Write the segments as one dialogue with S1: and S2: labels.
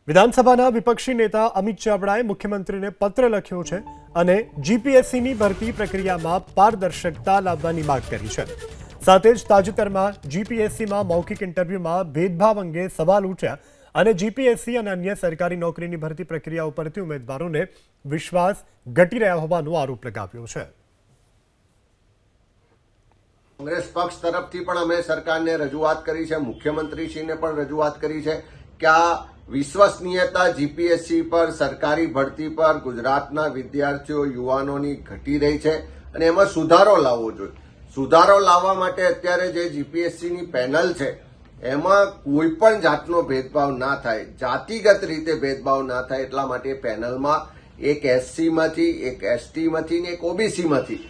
S1: વિધાનસભાના વિપક્ષી નેતા અમિત ચાવડાએ મુખ્યમંત્રીને પત્ર લખ્યો છે અને જીપીએસસીની ભરતી પ્રક્રિયામાં પારદર્શકતા લાવવાની માંગ કરી છે। સાથે જ તાજેતરમાં જીપીએસસીમાં મૌખિક ઇન્ટરવ્યુમાં ભેદભાવ અંગે સવાલ ઉઠ્યા અને જીપીએસસી અને અન્ય સરકારી નોકરીની ભરતી પ્રક્રિયા ઉપરથી ઉમેદવારોને વિશ્વાસ ઘટી રહ્યા હોવાનો આરોપ લગાવ્યો છે।
S2: કોંગ્રેસ પક્ષ તરફથી પણ અમે સરકારને રજૂઆત કરી છે, મુખ્યમંત્રીશ્રીને પણ રજૂઆત કરી છે કે આ વિશ્વસનીયતા જીપીએસસી પર, સરકારી ભરતી પર ગુજરાતના વિદ્યાર્થીઓ યુવાનોની ઘટી રહી છે અને એમાં સુધારો લાવવો જોઈએ। સુધારો લાવવા માટે અત્યારે જે જીપીએસસીની પેનલ છે એમાં કોઈ પણ જાતનો ભેદભાવ ના થાય, જાતિગત રીતે ભેદભાવ ના થાય એટલા માટે પેનલમાં એક એસસીમાંથી, એક એસટીમાંથી ને એક ઓબીસીમાંથી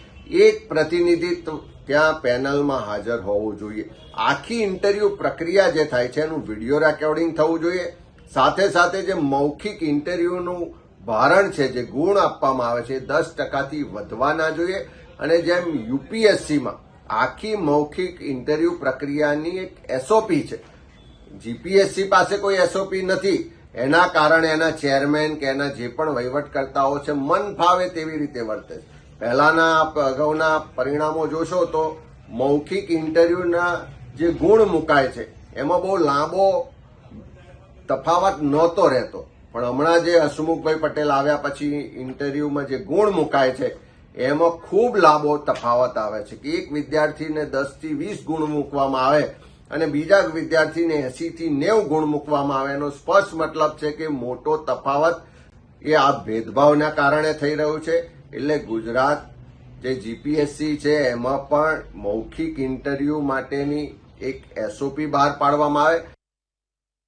S2: એક પ્રતિનિધિત્વ ત્યાં પેનલમાં હાજર હોવું જોઈએ। આખી ઇન્ટરવ્યુ પ્રક્રિયા જે થાય છે એનું વિડીયો રેકોર્ડિંગ થવું જોઈએ। સાથે સાથે જે મૌખિક ઇન્ટરવ્યુનું ભારણ છે, જે ગુણ આપવામાં આવે છે 10%થી વધવા ના જોઈએ અને જેમ યુપીએસસીમાં આખી મૌખિક ઇન્ટરવ્યુ પ્રક્રિયાની એક એસઓપી છે, જીપીએસસી પાસે કોઈ એસઓપી નથી, એના કારણે એના ચેરમેન કે એના જે પણ વહીવટકર્તાઓ છે મન ફાવે તેવી રીતે વર્તે છે। પહેલાના અગાઉના પરિણામો જોશો તો મૌખિક ઇન્ટરવ્યુના જે ગુણ મુકાય છે એમાં બહુ લાંબો તફાવત નહોતો રહેતો, પણ હમણાં જે હસમુખભાઈ પટેલ આવ્યા પછી ઇન્ટરવ્યુમાં જે ગુણ મુકાય છે એમાં ખૂબ લાંબો તફાવત આવે છે કે એક વિદ્યાર્થીને 10 થી 20 ગુણ મૂકવામાં આવે અને બીજા વિદ્યાર્થીને 80 થી 90 ગુણ મૂકવામાં આવે। એનો સ્પષ્ટ મતલબ છે કે મોટો તફાવત એ આ ભેદભાવના કારણે થઈ રહ્યું છે। એટલે ગુજરાત જે જીપીએસસી છે એમાં પણ મૌખિક ઇન્ટરવ્યુ માટેની એક એસઓપી બહાર પાડવામાં આવે।